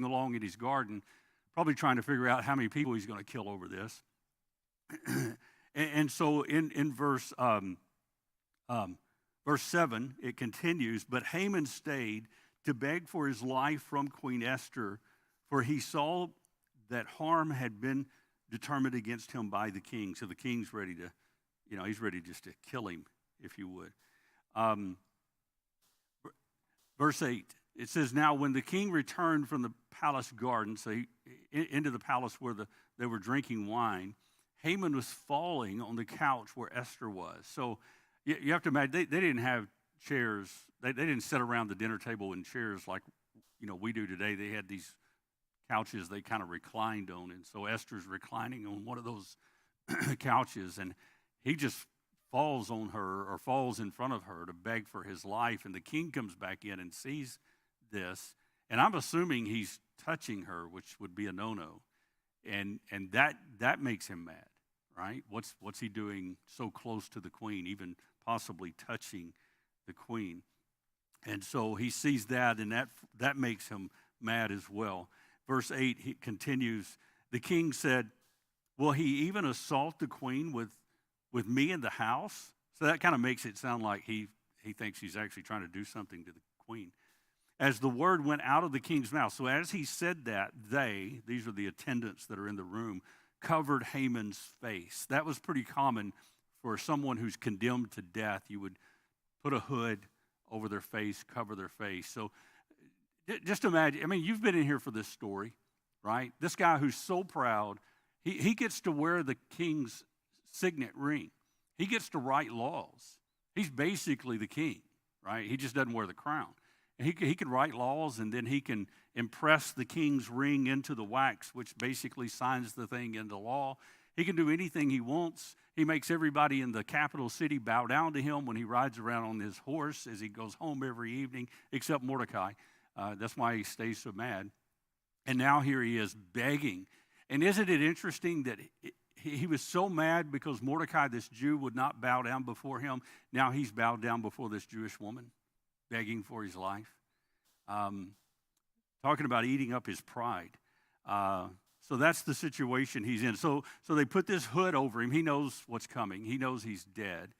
along in his garden, probably trying to figure out how many people he's going to kill over this. and so in verse 7, it continues, but Haman stayed to beg for his life from Queen Esther, for he saw that harm had been determined against him by the king. So the king's ready to, he's ready just to kill him, if you would. Verse 8, it says, now when the king returned from the palace garden, so into the palace where they were drinking wine, Haman was falling on the couch where Esther was. So you have to imagine, they didn't have chairs. They didn't sit around the dinner table in chairs like, we do today. They had these couches they kind of reclined on. And so Esther's reclining on one of those couches, and he just falls on her or falls in front of her to beg for his life. And the king comes back in and sees this. And I'm assuming he's touching her, which would be a no-no. And that makes him mad, right? What's he doing so close to the queen, even possibly touching the queen? And so he sees that, and that makes him mad as well. Verse 8, he continues, the king said, will he even assault the queen with me in the house? So that kind of makes it sound like he thinks he's actually trying to do something to the queen. As the word went out of the king's mouth, so as he said that, these are the attendants that are in the room, covered Haman's face. That was pretty common for someone who's condemned to death. You would put a hood over their face, cover their face. So just imagine, you've been in here for this story, right? This guy who's so proud, he gets to wear the king's signet ring. He gets to write laws. He's basically the king, right? He just doesn't wear the crown. And he can write laws, and then he can impress the king's ring into the wax, which basically signs the thing into law. He can do anything he wants. He makes everybody in the capital city bow down to him when he rides around on his horse as he goes home every evening, except Mordecai. That's why he stays so mad. And now here he is begging. And isn't it interesting that he was so mad because Mordecai, this Jew, would not bow down before him. Now he's bowed down before this Jewish woman, begging for his life. Talking about eating up his pride. So that's the situation he's in. So they put this hood over him. He knows what's coming. He knows he's dead.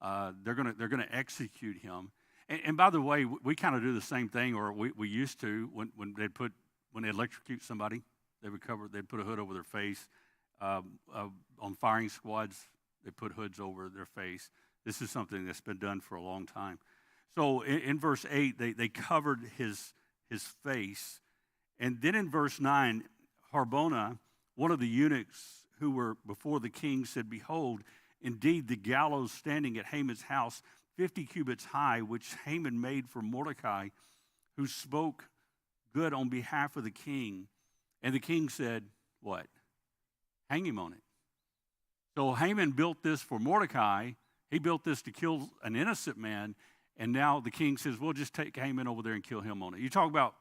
They're gonna execute him. And by the way, we kind of do the same thing, or we used to when they electrocute somebody, they'd put a hood over their face. On firing squads, they put hoods over their face. This is something that's been done for a long time. So in verse 8, they covered his face. And then in verse 9, Harbona, one of the eunuchs who were before the king, said, behold, indeed the gallows standing at Haman's house, 50 cubits high, which Haman made for Mordecai, who spoke good on behalf of the king. And the king said, what? Hang him on it. So Haman built this for Mordecai. He built this to kill an innocent man. And now the king says, well, just take Haman over there and kill him on it. You talk about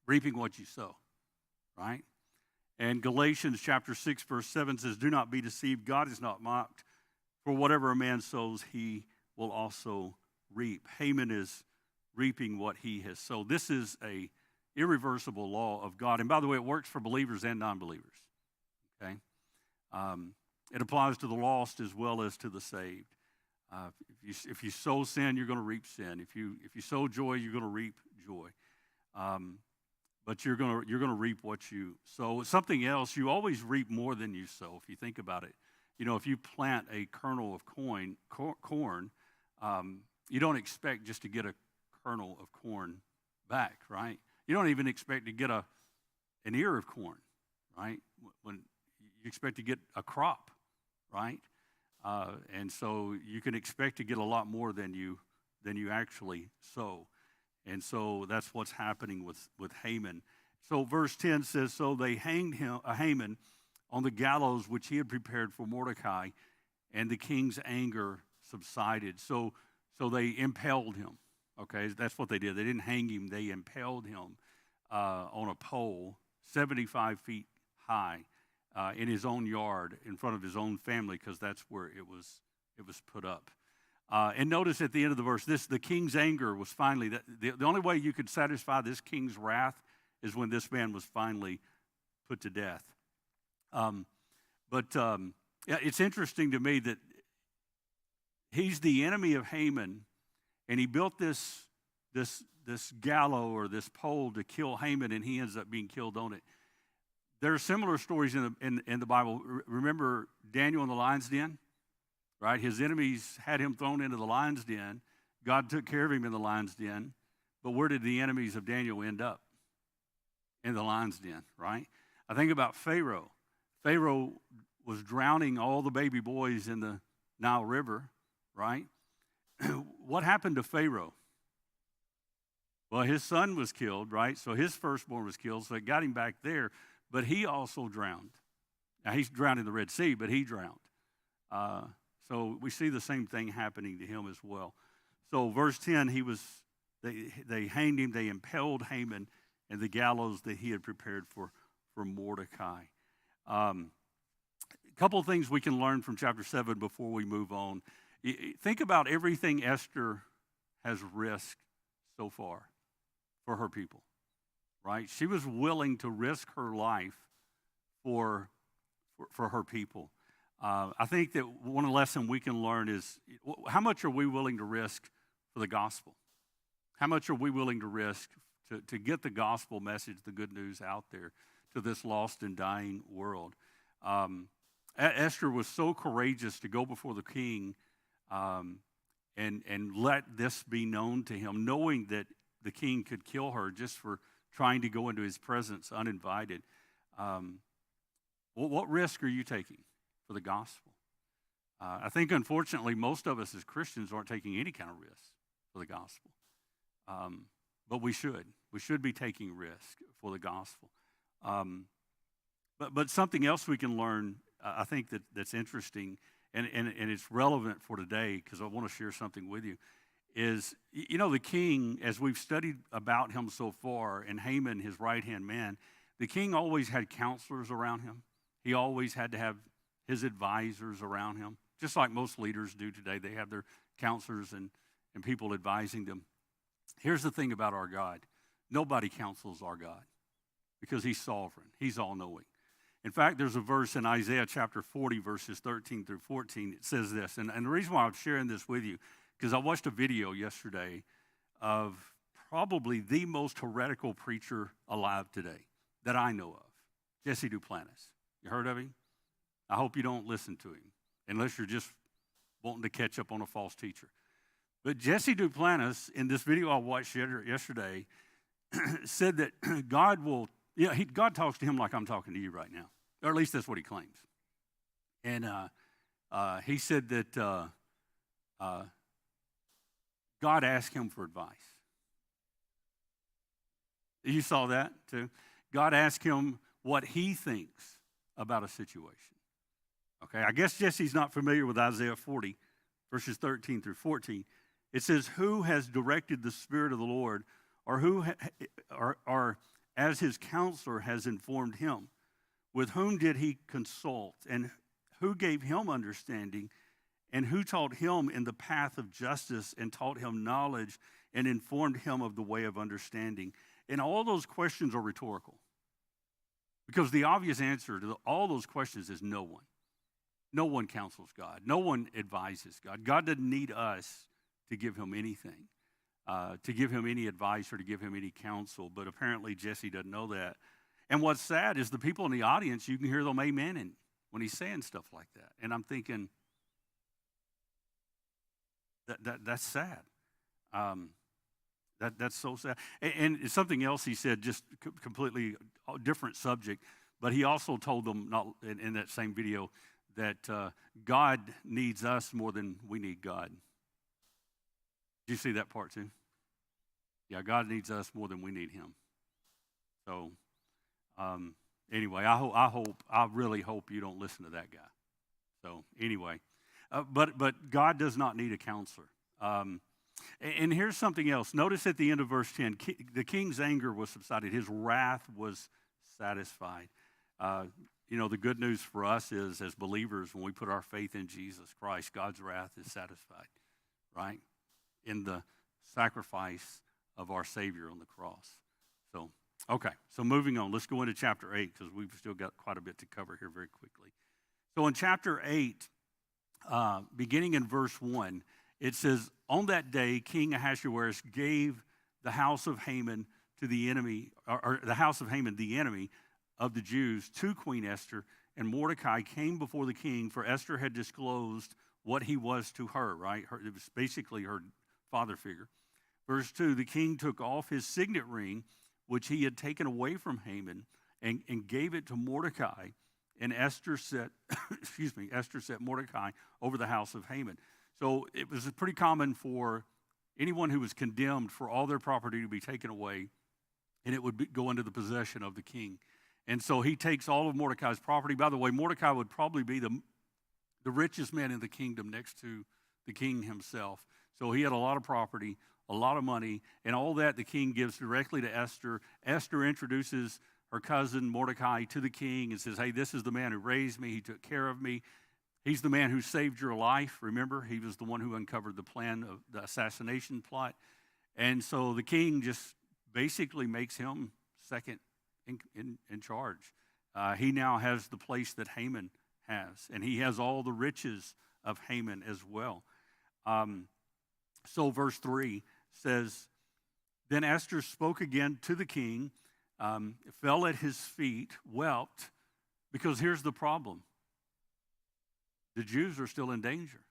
reaping what you sow, right? And Galatians chapter 6, verse 7 says, do not be deceived. God is not mocked. For whatever a man sows, he will also reap. Haman is reaping what he has sowed. This is a irreversible law of God. And by the way, it works for believers and non-believers. Okay? It applies to the lost as well as to the saved. If you sow sin, you're going to reap sin. If you sow joy, you're going to reap joy. But you're going to reap what you sow. Something else, you always reap more than you sow. If you think about it, if you plant a kernel of corn, you don't expect just to get a kernel of corn back, right? You don't even expect to get an ear of corn, right? When you expect to get a crop, right? And so you can expect to get a lot more than you actually sow. And so that's what's happening with Haman. So verse 10 says, so they hanged Haman on the gallows which he had prepared for Mordecai, and the king's anger subsided. So they impaled him. Okay, that's what they did. They didn't hang him. They impaled him on a pole 75 feet high in his own yard in front of his own family, because that's where it was put up. And notice at the end of the verse, the king's anger was finally, the only way you could satisfy this king's wrath is when this man was finally put to death. Yeah, it's interesting to me that he's the enemy of Haman, and he built this gallows or this pole to kill Haman, and he ends up being killed on it. There are similar stories in the Bible. Remember Daniel in the lion's den, right? His enemies had him thrown into the lion's den. God took care of him in the lion's den. But where did the enemies of Daniel end up? In the lion's den, right? I think about Pharaoh. Pharaoh was drowning all the baby boys in the Nile River, right? What happened to Pharaoh? Well, his son was killed, right? So his firstborn was killed, so it got him back there. But he also drowned. Now, he's drowned in the Red Sea, but he drowned. So we see the same thing happening to him as well. So verse 10, they hanged him, they impaled Haman in the gallows that he had prepared for Mordecai. A couple of things we can learn from chapter 7 before we move on. Think about everything Esther has risked so far for her people, right? She was willing to risk her life for her people. I think that one lesson we can learn is how much are we willing to risk for the gospel? How much are we willing to risk to get the gospel message, the good news out there to this lost and dying world? Esther was so courageous to go before the king and let this be known to him, knowing that the king could kill her just for trying to go into his presence uninvited. What risk are you taking for the gospel? I think, unfortunately, most of us as Christians aren't taking any kind of risk for the gospel. But we should. We should be taking risk for the gospel. But something else we can learn, I think that's interesting, and it's relevant for today because I want to share something with you, is, the king, as we've studied about him so far, and Haman, his right-hand man, the king always had counselors around him. He always had to have his advisors around him, just like most leaders do today. They have their counselors and people advising them. Here's the thing about our God. Nobody counsels our God because he's sovereign. He's all-knowing. In fact, there's a verse in Isaiah chapter 40, verses 13 through 14. It says this, and the reason why I'm sharing this with you, because I watched a video yesterday of probably the most heretical preacher alive today that I know of, Jesse Duplantis. You heard of him? I hope you don't listen to him, unless you're just wanting to catch up on a false teacher. But Jesse Duplantis, in this video I watched yesterday, said that God will, God talks to him like I'm talking to you right now, or at least that's what he claims. And he said that God asked him for advice. You saw that too? God asked him what he thinks about a situation. Okay, I guess Jesse's not familiar with Isaiah 40, verses 13 through 14. It says, who has directed the Spirit of the Lord, or who or as his counselor has informed him? With whom did he consult, and who gave him understanding, and who taught him in the path of justice, and taught him knowledge, and informed him of the way of understanding? And all those questions are rhetorical, because the obvious answer to all those questions is no one. No one counsels God. No one advises God. God doesn't need us to give him anything, to give him any advice or to give him any counsel. But apparently Jesse doesn't know that. And what's sad is the people in the audience, you can hear them amening when he's saying stuff like that. And I'm thinking, that's sad. That's so sad. And something else he said, just completely different subject, but he also told them, not in that same video, that God needs us more than we need God. Did you see that part too? Yeah, God needs us more than we need him. So anyway, I really hope you don't listen to that guy. So anyway, but God does not need a counselor. And here's something else. Notice at the end of verse 10, the king's anger was subsided. His wrath was satisfied. The good news for us is, as believers, when we put our faith in Jesus Christ, God's wrath is satisfied, right? In the sacrifice of our Savior on the cross. So Okay, so moving on. Let's go into chapter 8 because we've still got quite a bit to cover here very quickly. So in chapter 8, beginning in verse 1, it says, "On that day, King Ahasuerus gave the house of Haman to the enemy, or the house of Haman, the enemy of the Jews, to Queen Esther, and Mordecai came before the king, for Esther had disclosed what he was to her," right? It was basically her father figure. Verse 2, "The king took off his signet ring, which he had taken away from Haman, and gave it to Mordecai. And Esther set, Esther set Mordecai over the house of Haman." So it was pretty common for anyone who was condemned for all their property to be taken away, and it would go into the possession of the king. And so he takes all of Mordecai's property. By the way, Mordecai would probably be the richest man in the kingdom next to the king himself. So he had a lot of property, a lot of money, and all that the king gives directly to Esther. Esther introduces her cousin Mordecai to the king and says, "Hey, this is the man who raised me. He took care of me. He's the man who saved your life." Remember, he was the one who uncovered the plan of the assassination plot. And so the king just basically makes him second in charge. He now has the place that Haman has, and he has all the riches of Haman as well. So verse 3 says, "Then Esther spoke again to the king, fell at his feet, wept," because here's the problem. The Jews are still in danger.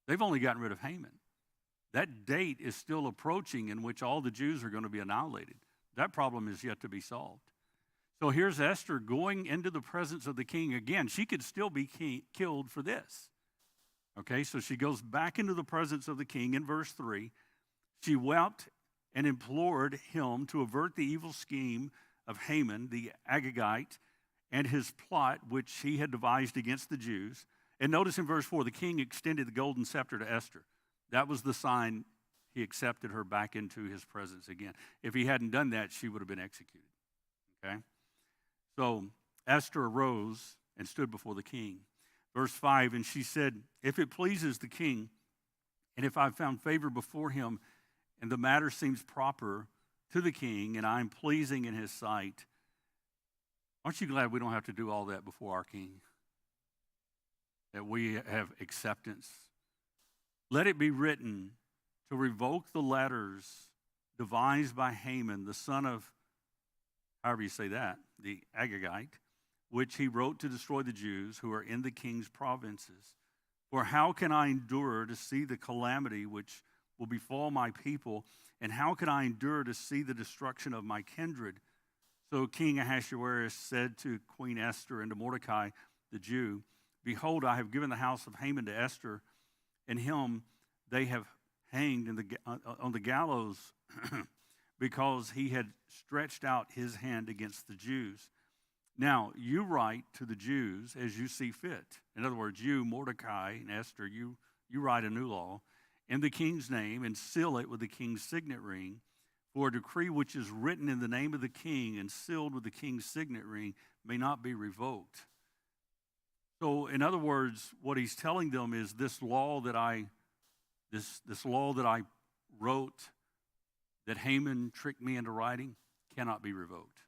They've only gotten rid of Haman. That date is still approaching in which all the Jews are going to be annihilated. That problem is yet to be solved. So here's Esther going into the presence of the king again. She could still be killed for this. Okay, so she goes back into the presence of the king in verse 3. She wept and implored him to avert the evil scheme of Haman, the Agagite, and his plot which he had devised against the Jews. And notice in verse 4, the king extended the golden scepter to Esther. That was the sign he accepted her back into his presence again. If he hadn't done that, she would have been executed. Okay? So Esther arose and stood before the king. Verse 5, "And she said, 'If it pleases the king, and if I've found favor before him, and the matter seems proper to the king, and I'm pleasing in his sight,'" aren't you glad we don't have to do all that before our king? That we have acceptance. "Let it be written to revoke the letters devised by Haman, the son of," however you say that, "the Agagite, which he wrote to destroy the Jews who are in the king's provinces. For how can I endure to see the calamity which will befall my people, and how can I endure to see the destruction of my kindred?" So King Ahasuerus said to Queen Esther and to Mordecai the Jew, "Behold, I have given the house of Haman to Esther, and him they have hanged on the gallows because he had stretched out his hand against the Jews. Now, you write to the Jews as you see fit." In other words, you, Mordecai and Esther, you write a new law in the king's name and seal it with the king's signet ring. "For a decree which is written in the name of the king and sealed with the king's signet ring may not be revoked." So, in other words, what he's telling them is this law that I wrote, that Haman tricked me into writing, cannot be revoked.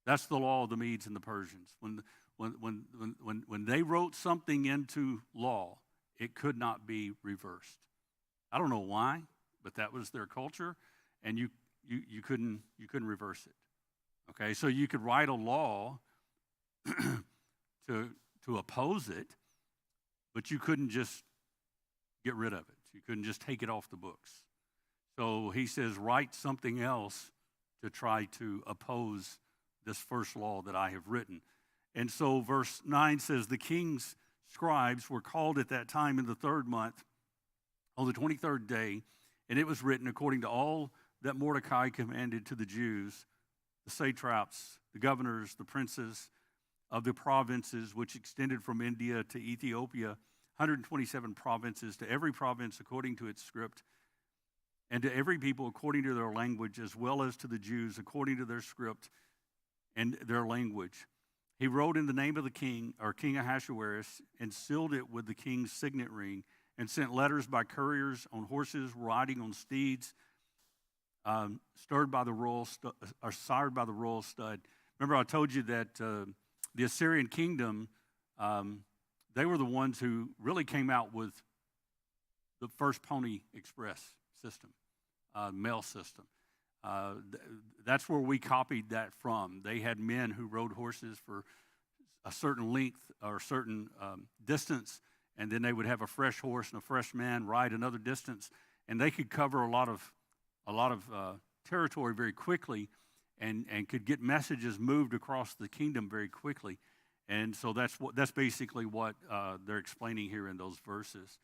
That's the law of the Medes and the Persians. When they wrote something into law, it could not be reversed. I don't know why, but that was their culture, and you couldn't reverse it. Okay, so you could write a law to oppose it, but you couldn't just get rid of it. You couldn't just take it off the books. So he says, write something else to try to oppose this first law that I have written. And so verse 9 says, "The king's scribes were called at that time in the 3rd month, on the 23rd day, and it was written according to all that Mordecai commanded to the Jews, the satraps, the governors, the princes of the provinces which extended from India to Ethiopia, 127 provinces, to every province according to its script, and to every people according to their language, as well as to the Jews according to their script and their language. He wrote in the name of the king, or King Ahasuerus, and sealed it with the king's signet ring, and sent letters by couriers on horses riding on steeds, stirred by the royal or sired by the royal stud. Remember, I told you that the Assyrian kingdom, they were the ones who really came out with the first Pony Express system, mail system. That's where we copied that from. They had men who rode horses for a certain length or a certain distance, and then they would have a fresh horse and a fresh man ride another distance, and they could cover a lot of territory very quickly, and could get messages moved across the kingdom very quickly. And so that's basically what they're explaining here in those verses.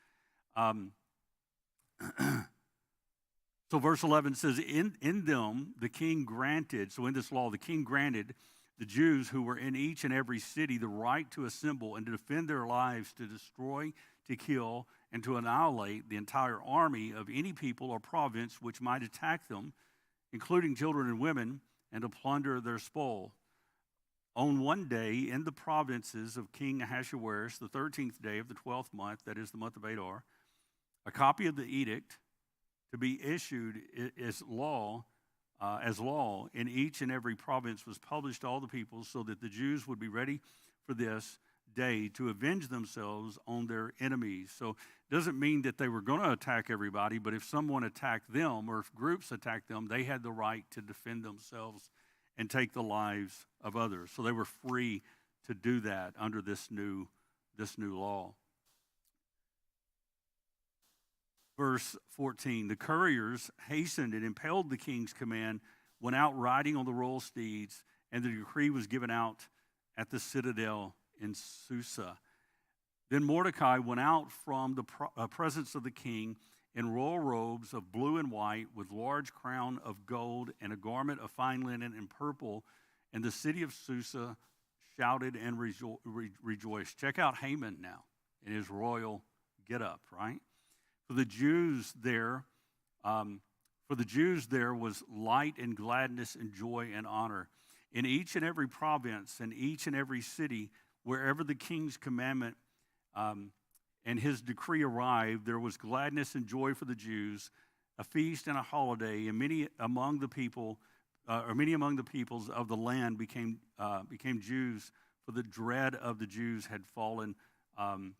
So verse 11 says, in them the king granted, so in this law the king granted the Jews who were in each and every city the right to assemble and to defend their lives, to destroy, to kill, and to annihilate the entire army of any people or province which might attack them, including children and women, and to plunder their spoil. On one day in the provinces of King Ahasuerus, the 13th day of the 12th month, that is the month of Adar, a copy of the edict to be issued as law in each and every province was published to all the people, so that the Jews would be ready for this day to avenge themselves on their enemies. So it doesn't mean that they were going to attack everybody, but if someone attacked them or if groups attacked them, they had the right to defend themselves and take the lives of others. So they were free to do that under this new law. Verse 14, the couriers hastened and impelled the king's command, went out riding on the royal steeds, and the decree was given out at the citadel in Susa. Then Mordecai went out from the presence of the king in royal robes of blue and white, with large crown of gold and a garment of fine linen and purple, and the city of Susa shouted and rejoiced. Check out Haman now in his royal getup, right? For the Jews there was light and gladness and joy and honor. In each and every province and each and every city, wherever the king's commandment and his decree arrived, there was gladness and joy for the Jews, a feast and a holiday, and many among the peoples of the land became Jews, for the dread of the Jews had fallen on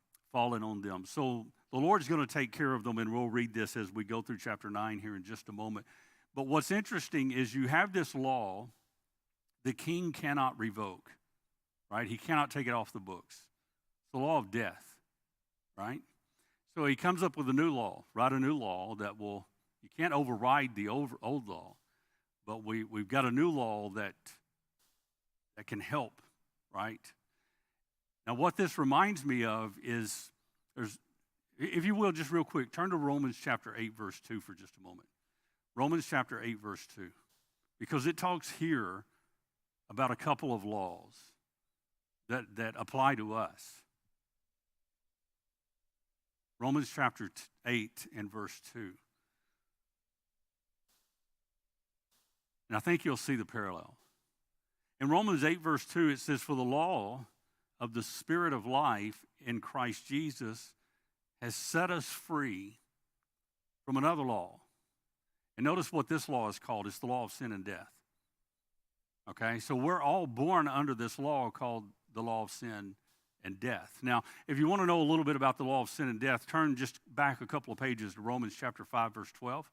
them. So the Lord's going to take care of them, and we'll read this as we go through chapter 9 here in just a moment. But what's interesting is you have this law the king cannot revoke, right? He cannot take it off the books. It's the law of death, right? So he comes up with a new law, write a new law that you can't override the old law, but we've got a new law that can help, right? Now what this reminds me of is, if you will, just real quick, turn to Romans chapter 8, verse 2 for just a moment. Romans chapter 8, verse 2. Because it talks here about a couple of laws that apply to us. Romans chapter 8 and verse 2. And I think you'll see the parallel. In Romans 8, verse 2, it says, for the law of the Spirit of life in Christ Jesus has set us free from another law. And notice what this law is called. It's the law of sin and death. Okay, so we're all born under this law called the law of sin and death. Now, if you want to know a little bit about the law of sin and death, turn just back a couple of pages to Romans chapter 5, verse 12.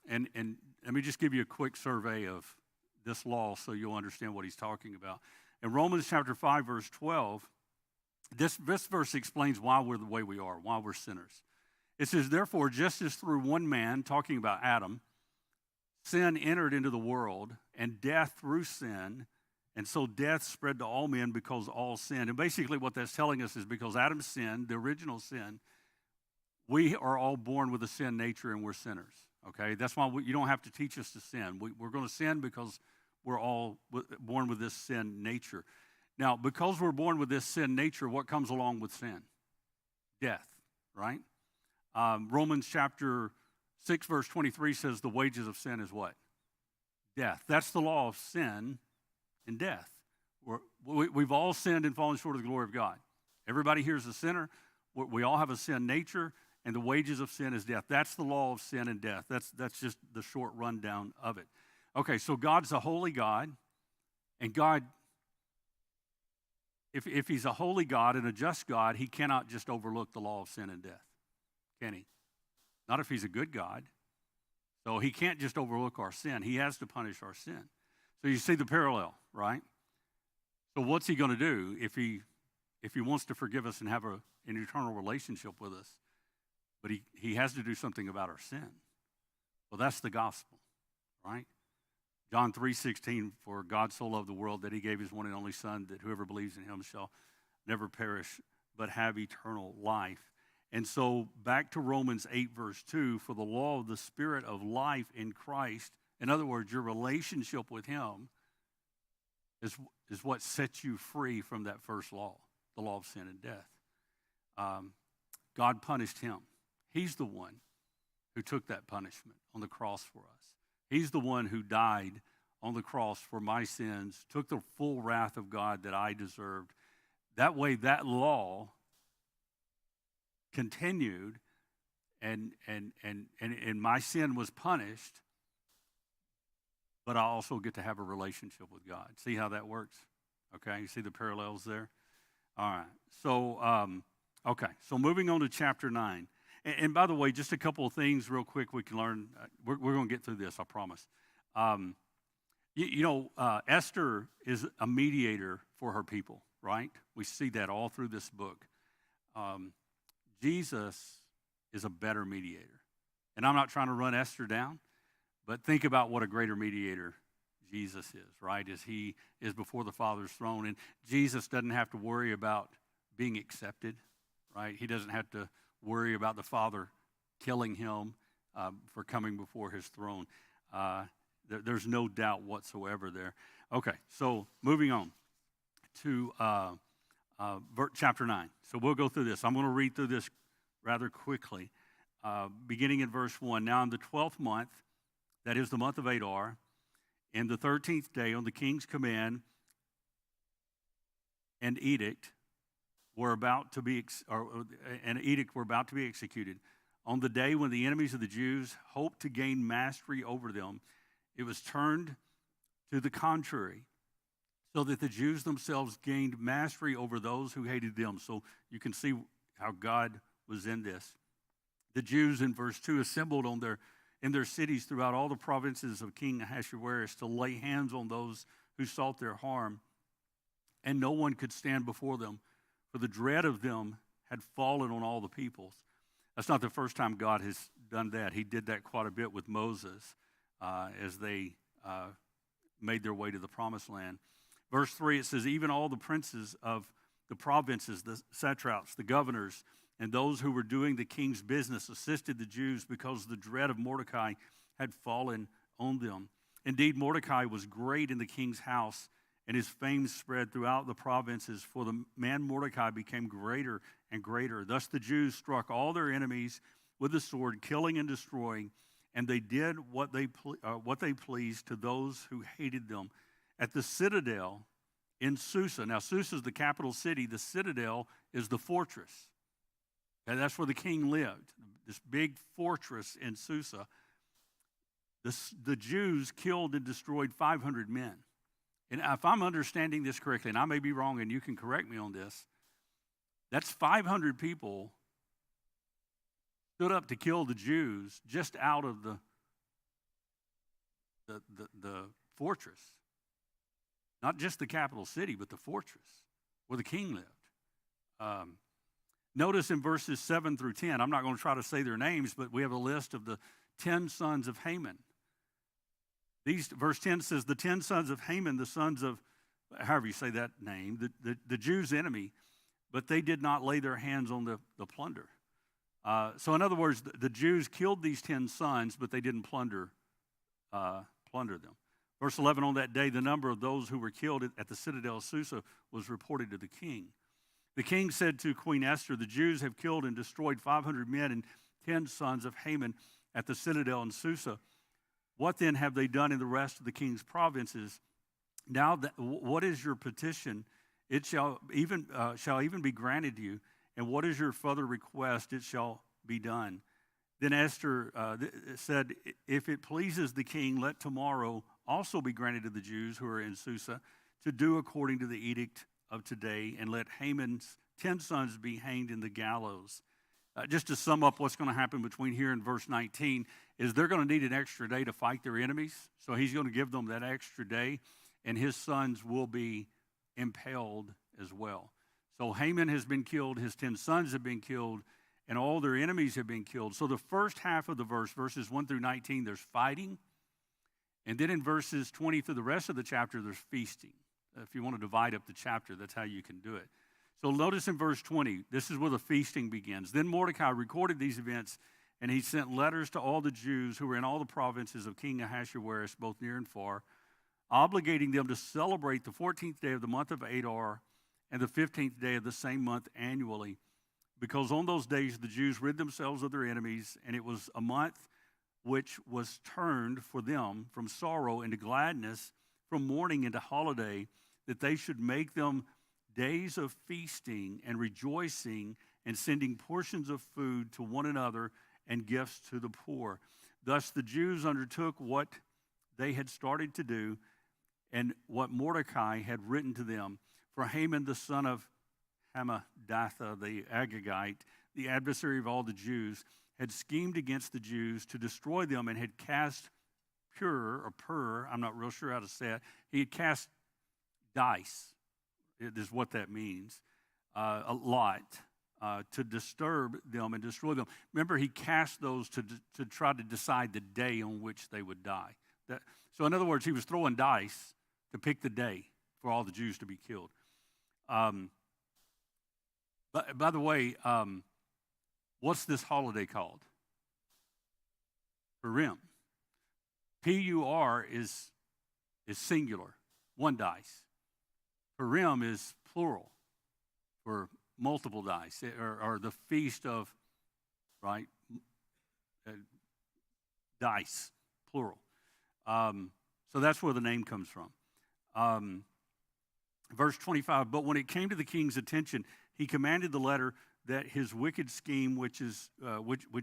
And let me just give you a quick survey of this law so you'll understand what he's talking about. In Romans chapter 5, verse 12, this verse explains why we're the way we are, why we're sinners. It says, therefore, just as through one man, talking about Adam, sin entered into the world, and death through sin, and so death spread to all men because all sinned. And basically what that's telling us is because Adam sinned, the original sin, we are all born with a sin nature and we're sinners. Okay, that's why you don't have to teach us to sin. We're going to sin because we're all born with this sin nature. Now, because we're born with this sin nature, what comes along with sin? Death, right? Romans chapter 6, verse 23 says the wages of sin is what? Death. That's the law of sin and death. We've all sinned and fallen short of the glory of God. Everybody here is a sinner. We all have a sin nature, and the wages of sin is death. That's the law of sin and death. That's just the short rundown of it. Okay, so God's a holy God, and God, if he's a holy God and a just God, he cannot just overlook the law of sin and death, can he? Not if he's a good God. So he can't just overlook our sin. He has to punish our sin. So you see the parallel, right? So what's he going to do if he wants to forgive us and have an eternal relationship with us? But he has to do something about our sin. Well, that's the gospel, right? John 3:16, for God so loved the world that he gave his one and only Son, that whoever believes in him shall never perish, but have eternal life. And so back to Romans 8, verse 2, for the law of the Spirit of life in Christ, in other words, your relationship with him is what sets you free from that first law, the law of sin and death. God punished him. He's the one who took that punishment on the cross for us. He's the one who died on the cross for my sins, took the full wrath of God that I deserved. That way, that law continued, and my sin was punished, but I also get to have a relationship with God. See how that works? Okay, you see the parallels there? All right, so, so moving on to chapter 9. And by the way, just a couple of things real quick we can learn. We're going to get through this, I promise. Esther is a mediator for her people, right? We see that all through this book. Jesus is a better mediator. And I'm not trying to run Esther down, but think about what a greater mediator Jesus is, right? As he is before the Father's throne. And Jesus doesn't have to worry about being accepted, right? He doesn't have to worry about the Father killing him for coming before his throne. There's no doubt whatsoever there. Okay, so moving on to chapter 9. So we'll go through this. I'm going to read through this rather quickly, beginning in verse 1. Now in the 12th month, that is the month of Adar, in the 13th day, on the king's command and edict, were about to be executed. On the day when the enemies of the Jews hoped to gain mastery over them, it was turned to the contrary, so that the Jews themselves gained mastery over those who hated them. So you can see how God was in this. The Jews, in verse 2, assembled in their cities throughout all the provinces of King Ahasuerus to lay hands on those who sought their harm, and no one could stand before them, for the dread of them had fallen on all the peoples. That's not the first time God has done that. He did that quite a bit with Moses as they made their way to the promised land. Verse 3, it says, even all the princes of the provinces, the satraps, the governors, and those who were doing the king's business assisted the Jews because the dread of Mordecai had fallen on them. Indeed, Mordecai was great in the king's house, and his fame spread throughout the provinces, for the man Mordecai became greater and greater. Thus the Jews struck all their enemies with the sword, killing and destroying, and they did what they pleased to those who hated them. At the citadel in Susa, now Susa is the capital city, the citadel is the fortress. And that's where the king lived, this big fortress in Susa. The Jews killed and destroyed 500 men. And if I'm understanding this correctly, and I may be wrong and you can correct me on this, that's 500 people stood up to kill the Jews just out of the fortress. Not just the capital city, but the fortress where the king lived. Notice in verses 7 through 10, I'm not going to try to say their names, but we have a list of the 10 sons of Haman. Verse 10 says, the 10 sons of Haman, the sons of, however you say that name, the Jews' enemy, but they did not lay their hands on the plunder. So in other words, the Jews killed these 10 sons, but they didn't plunder them. Verse 11, on that day, the number of those who were killed at the citadel of Susa was reported to the king. The king said to Queen Esther, the Jews have killed and destroyed 500 men and 10 sons of Haman at the citadel in Susa. What then have they done in the rest of the king's provinces? Now, what is your petition? It shall even be granted you. And what is your further request? It shall be done. Then Esther said, if it pleases the king, let tomorrow also be granted to the Jews who are in Susa to do according to the edict of today, and let Haman's 10 sons be hanged in the gallows. Just to sum up what's going to happen between here and verse 19 is they're going to need an extra day to fight their enemies. So he's going to give them that extra day, and his sons will be impaled as well. So Haman has been killed, his 10 sons have been killed, and all their enemies have been killed. So the first half of the verse, verses 1 through 19, there's fighting. And then in verses 20 through the rest of the chapter, there's feasting. If you want to divide up the chapter, that's how you can do it. So notice in verse 20, this is where the feasting begins. Then Mordecai recorded these events, and he sent letters to all the Jews who were in all the provinces of King Ahasuerus, both near and far, obligating them to celebrate the 14th day of the month of Adar and the 15th day of the same month annually, because on those days the Jews rid themselves of their enemies, and it was a month which was turned for them from sorrow into gladness, from mourning into holiday, that they should make them days of feasting and rejoicing and sending portions of food to one another and gifts to the poor. Thus the Jews undertook what they had started to do and what Mordecai had written to them. For Haman, the son of Hammedatha, the Agagite, the adversary of all the Jews, had schemed against the Jews to destroy them and had cast I'm not real sure how to say it. He had cast dice, is what that means, a lot, to disturb them and destroy them. Remember, he cast those to try to decide the day on which they would die. So in other words, he was throwing dice to pick the day for all the Jews to be killed. But by the way, what's this holiday called? Purim. P-U-R is singular, one dice. Purim is plural for multiple dice, or the feast of, right, dice, plural. So that's where the name comes from. Verse 25, but when it came to the king's attention, he commanded the letter that his wicked scheme, which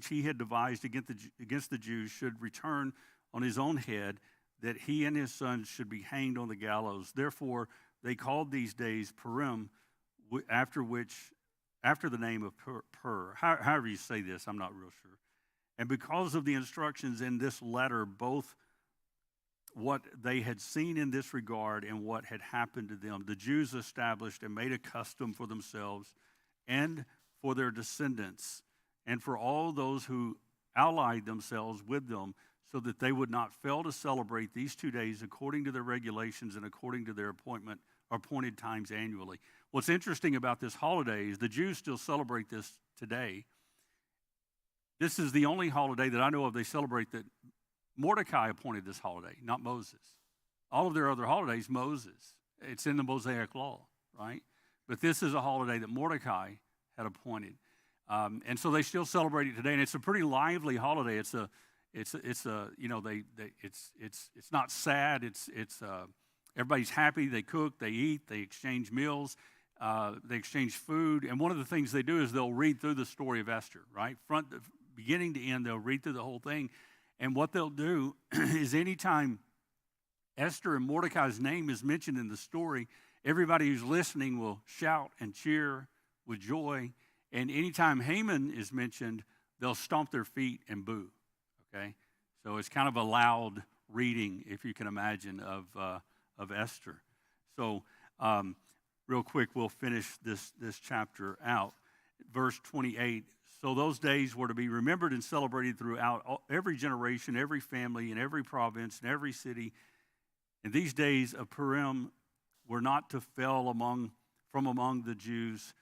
he had devised against the Jews, should return on his own head, that he and his sons should be hanged on the gallows. Therefore, they called these days Purim, after the name of Pur. However you say this, I'm not real sure. And because of the instructions in this letter, both what they had seen in this regard and what had happened to them, the Jews established and made a custom for themselves and for their descendants and for all those who allied themselves with them, so that they would not fail to celebrate these 2 days according to their regulations and according to their appointed times annually. What's interesting about this holiday is the Jews still celebrate this today. This is the only holiday that I know of they celebrate that Mordecai appointed this holiday, not Moses. All of their other holidays, Moses. It's in the Mosaic law, right? But this is a holiday that Mordecai had appointed. And so they still celebrate it today, and it's a pretty lively holiday. It's not sad. It's everybody's happy. They cook, they eat, they exchange meals, they exchange food. And one of the things they do is they'll read through the story of Esther, right? Beginning to end, they'll read through the whole thing. And what they'll do is anytime Esther and Mordecai's name is mentioned in the story, everybody who's listening will shout and cheer with joy. And anytime Haman is mentioned, they'll stomp their feet and boo. Okay, so it's kind of a loud reading, if you can imagine, of Esther. So real quick, we'll finish this chapter out. Verse 28, so those days were to be remembered and celebrated throughout every generation, every family, in every province, in every city. And these days of Purim were not to fail from among the Jews,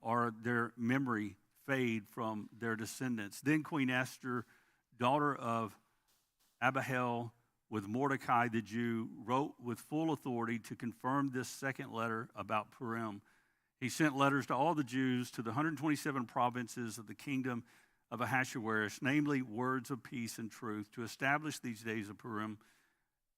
or their memory fade from their descendants. Then Queen Esther, daughter of Abihail, with Mordecai the Jew, wrote with full authority to confirm this second letter about Purim. He sent letters to all the Jews, to the 127 provinces of the kingdom of Ahasuerus, namely words of peace and truth, to establish these days of Purim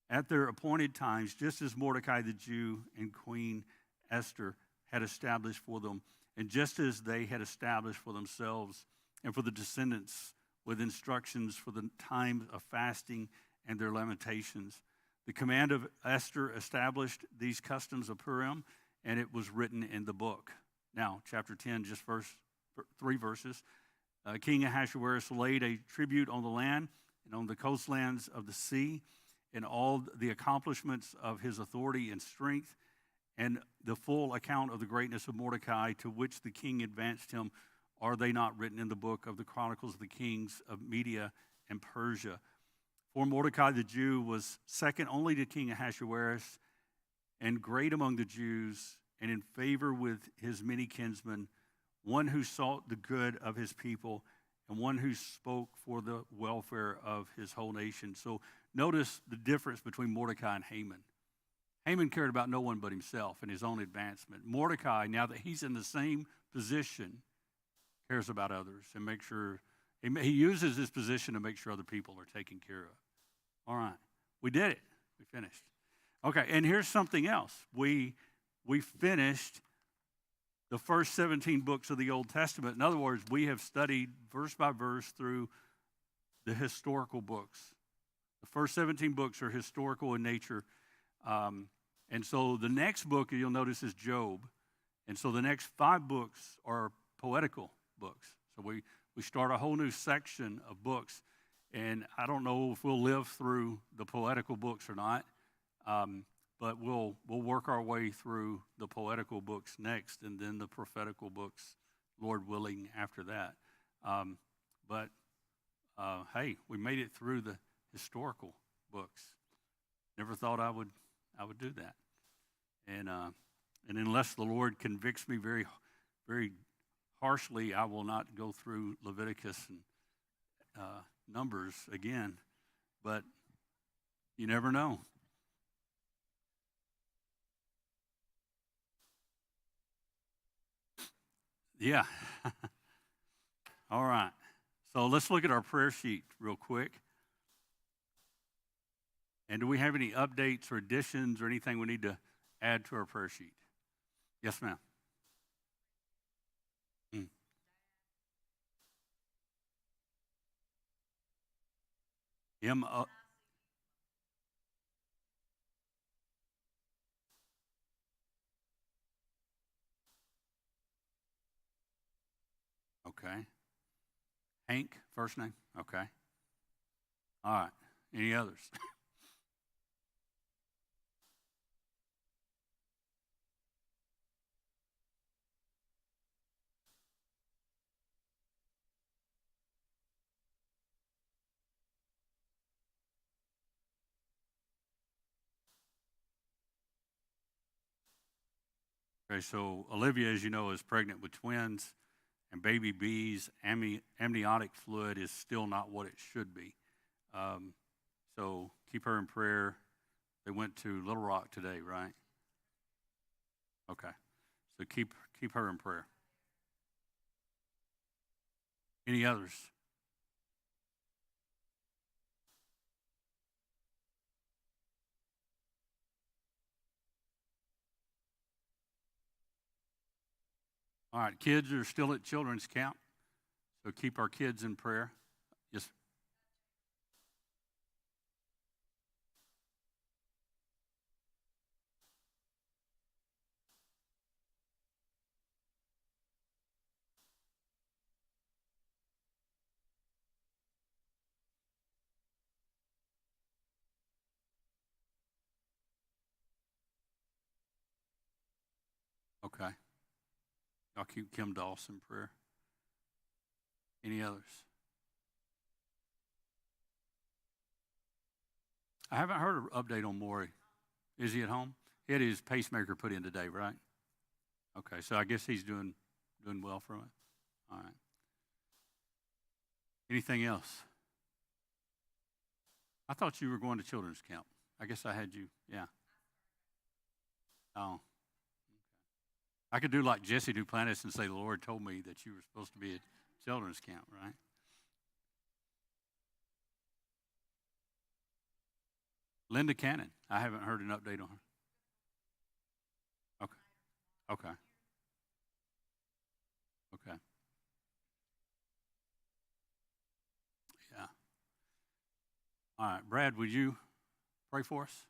at their appointed times, just as Mordecai the Jew and Queen Esther had established for them, and just as they had established for themselves and for the descendants with instructions for the time of fasting and their lamentations. The command of Esther established these customs of Purim, and it was written in the book. Now, chapter 10, just 3 verses. King Ahasuerus laid a tribute on the land and on the coastlands of the sea, and all the accomplishments of his authority and strength, and the full account of the greatness of Mordecai, to which the king advanced him, are they not written in the book of the Chronicles of the Kings of Media and Persia? For Mordecai the Jew was second only to King Ahasuerus, and great among the Jews, and in favor with his many kinsmen, one who sought the good of his people, and one who spoke for the welfare of his whole nation. So notice the difference between Mordecai and Haman. Haman cared about no one but himself and his own advancement. Mordecai, now that he's in the same position, cares about others and make sure, he uses his position to make sure other people are taken care of. All right, we did it. We finished. Okay, and here's something else. We finished the first 17 books of the Old Testament. In other words, we have studied verse by verse through the historical books. The first 17 books are historical in nature. And so the next book, you'll notice, is Job. And so the next 5 books are poetical books. So we start a whole new section of books. And I don't know if we'll live through the poetical books or not, but we'll work our way through the poetical books next, and then the prophetical books, Lord willing, after that. But hey, we made it through the historical books. Never thought I would do that. And unless the Lord convicts me very, very harshly, I will not go through Leviticus and Numbers again. But you never know. Yeah. All right. So let's look at our prayer sheet real quick. And do we have any updates or additions or anything we need to add to our prayer sheet? Yes, ma'am. Okay. Hank, first name? Okay. All right. Any others? Okay, so Olivia, as you know, is pregnant with twins, and baby B's amniotic fluid is still not what it should be. So keep her in prayer. They went to Little Rock today, right? Okay. So keep her in prayer. Any others? All right, kids are still at children's camp, so keep our kids in prayer. Yes. Okay. I'll keep Kim Dawson in prayer. Any others? I haven't heard an update on Maury. Is he at home? He had his pacemaker put in today, right? Okay, so I guess he's doing well from it. All right. Anything else? I thought you were going to children's camp. I guess I had you. Yeah. Oh. I could do like Jesse Duplantis and say, the Lord told me that you were supposed to be at children's camp, right? Linda Cannon. I haven't heard an update on her. Okay. Okay. Okay. All right, Brad, would you pray for us?